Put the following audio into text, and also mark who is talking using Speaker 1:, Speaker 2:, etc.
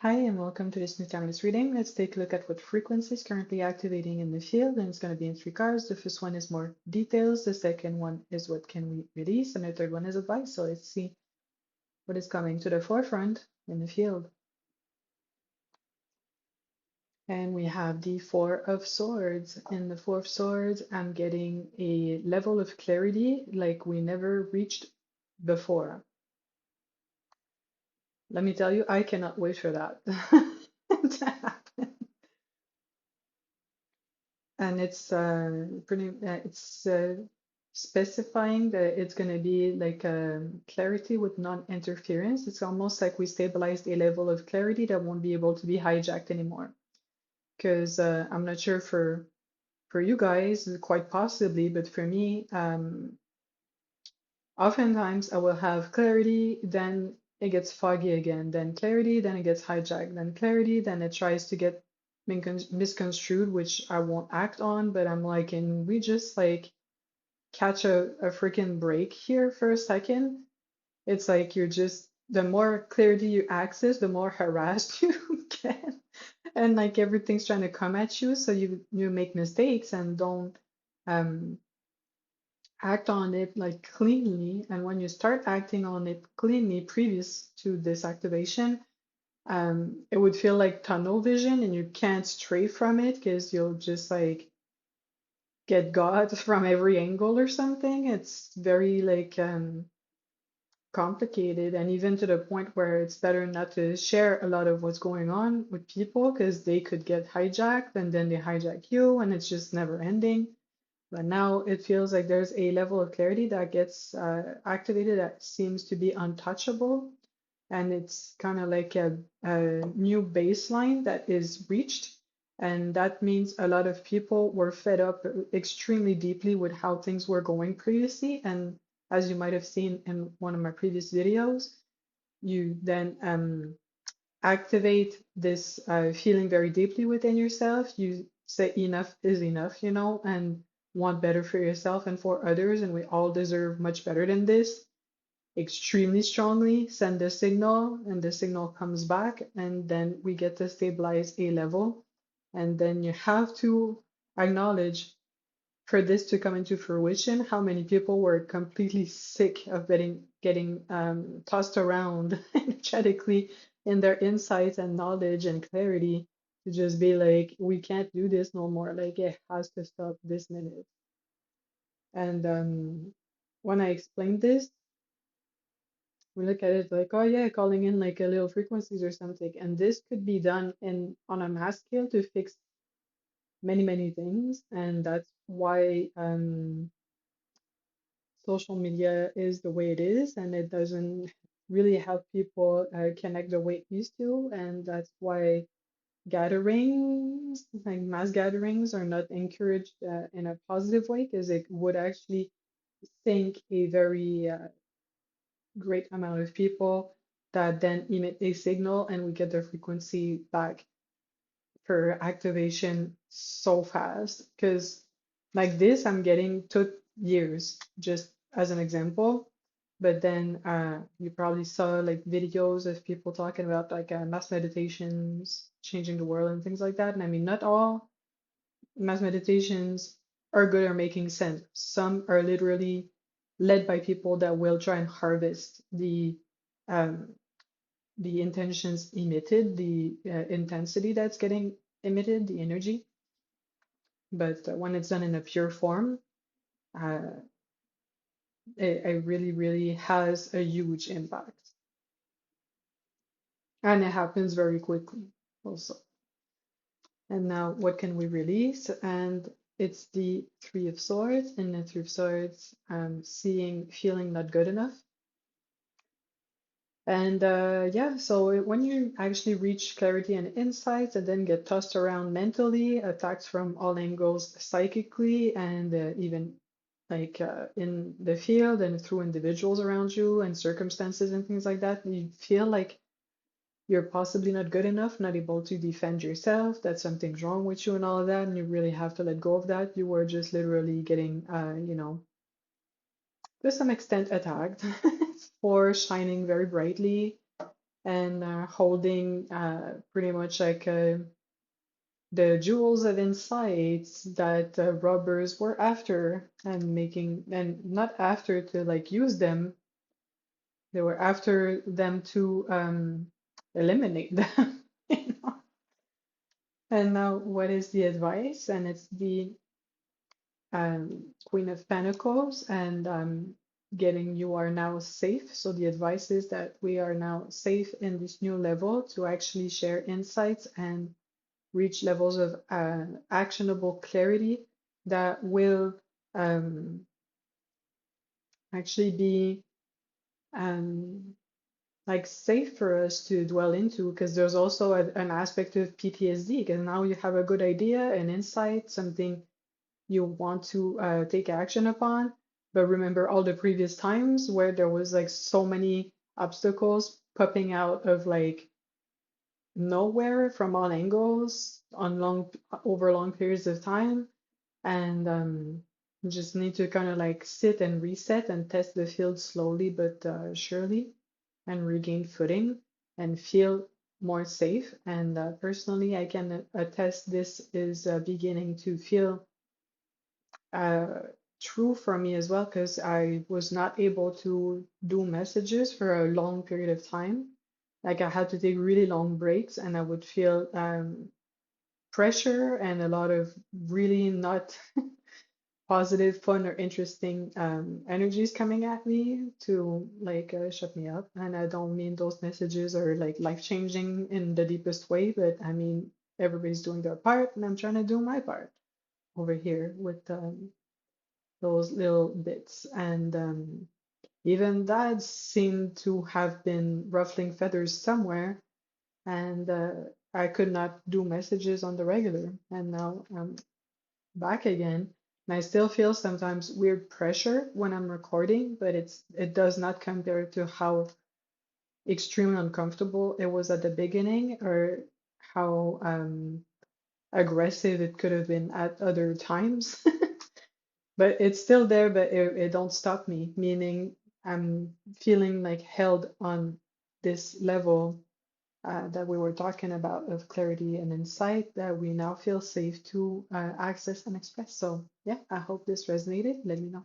Speaker 1: Hi, and welcome to this new timeless reading. Let's take a look at what frequency is currently activating in the field, and it's going to be in three cards. The first one is more details, the second one is what can we release, and the third one is advice. So let's see what is coming to the forefront in the field. And we have the Four of Swords. In the Four of Swords, I'm getting a level of clarity like we never reached before. Let me tell you, I cannot wait for that to happen. And it's specifying that it's going to be like clarity with non-interference. It's almost like we stabilized a level of clarity that won't be able to be hijacked anymore. Because I'm not sure for you guys, quite possibly, but for me, oftentimes I will have clarity, then it gets foggy again, then clarity, then it gets hijacked, then clarity, then it tries to get misconstrued, which I won't act on, but I'm like, can we just like catch a freaking break here for a second? It's like you're just, the more clarity you access, the more harassed you get. And like everything's trying to come at you, so you make mistakes and don't um act on it like cleanly. And when you start acting on it cleanly previous to this activation, it would feel like tunnel vision and you can't stray from it because you'll just like get got from every angle or something. It's very like complicated, and even to the point where it's better not to share a lot of what's going on with people because they could get hijacked and then they hijack you and it's just never ending. But now it feels like there's a level of clarity that gets activated that seems to be untouchable. And it's kind of like a new baseline that is reached. And that means a lot of people were fed up extremely deeply with how things were going previously. And as you might have seen in one of my previous videos, you then activate this feeling very deeply within yourself. You say enough is enough, and want better for yourself and for others, and we all deserve much better than this. Extremely strongly send the signal, and the signal comes back, and then we get to stabilize a level. And then you have to acknowledge for this to come into fruition, how many people were completely sick of getting tossed around energetically in their insights and knowledge and clarity to just be like, we can't do this no more. Like it has to stop this minute. And when I explained this, we look at it like, oh yeah, calling in like a little frequencies or something. And this could be done in on a mass scale to fix many, many things. And that's why social media is the way it is, and it doesn't really help people connect the way it used to. And that's why gatherings, like mass gatherings, are not encouraged in a positive way, because it would actually sink a very great amount of people that then emit a signal, and we get their frequency back for activation so fast. Because like this, I'm getting took years, just as an example. But then you probably saw like videos of people talking about like mass meditations changing the world and things like that. And I mean, not all mass meditations are good or making sense. Some are literally led by people that will try and harvest um, the intentions emitted, the intensity that's getting emitted, the energy. But when it's done in a pure form, uh, it really, really has a huge impact. And it happens very quickly also. And now what can we release? And it's the Three of Swords. And the Three of Swords, seeing, feeling not good enough. And yeah, so when you actually reach clarity and insights and then get tossed around mentally, attacked from all angles psychically, and even like in the field and through individuals around you and circumstances and things like that, you feel like you're possibly not good enough, not able to defend yourself, that something's wrong with you and all of that, and you really have to let go of that. You were just literally getting, to some extent attacked for shining very brightly and holding pretty much like the jewels of insights that robbers were after, and making, and not after to like use them, they were after them to eliminate them. You know? And now, what is the advice? And it's the Queen of Pentacles, and getting you are now safe. So the advice is that we are now safe in this new level to actually share insights and reach levels of actionable clarity that will um, actually be um, like safe for us to dwell into, because there's also an aspect of PTSD, because now you have a good idea, an insight, something you want to take action upon, but remember all the previous times where there was like so many obstacles popping out of like nowhere from all angles on over long periods of time, and you just need to kind of like sit and reset and test the field slowly but surely, and regain footing and feel more safe. And personally, I can attest this is beginning to feel uh, true for me as well, because I was not able to do messages for a long period of time. Like I had to take really long breaks, and I would feel pressure and a lot of really not positive, fun, or interesting energies coming at me to like shut me up. And I don't mean those messages are like life-changing in the deepest way, but I mean everybody's doing their part, and I'm trying to do my part over here with those little bits. And even that seemed to have been ruffling feathers somewhere, and I could not do messages on the regular. And now I'm back again. And I still feel sometimes weird pressure when I'm recording, but it does not compare to how extremely uncomfortable it was at the beginning, or how aggressive it could have been at other times. But it's still there, but it don't stop me, meaning I'm feeling like held on this level that we were talking about of clarity and insight that we now feel safe to access and express. So yeah, I hope this resonated. Let me know.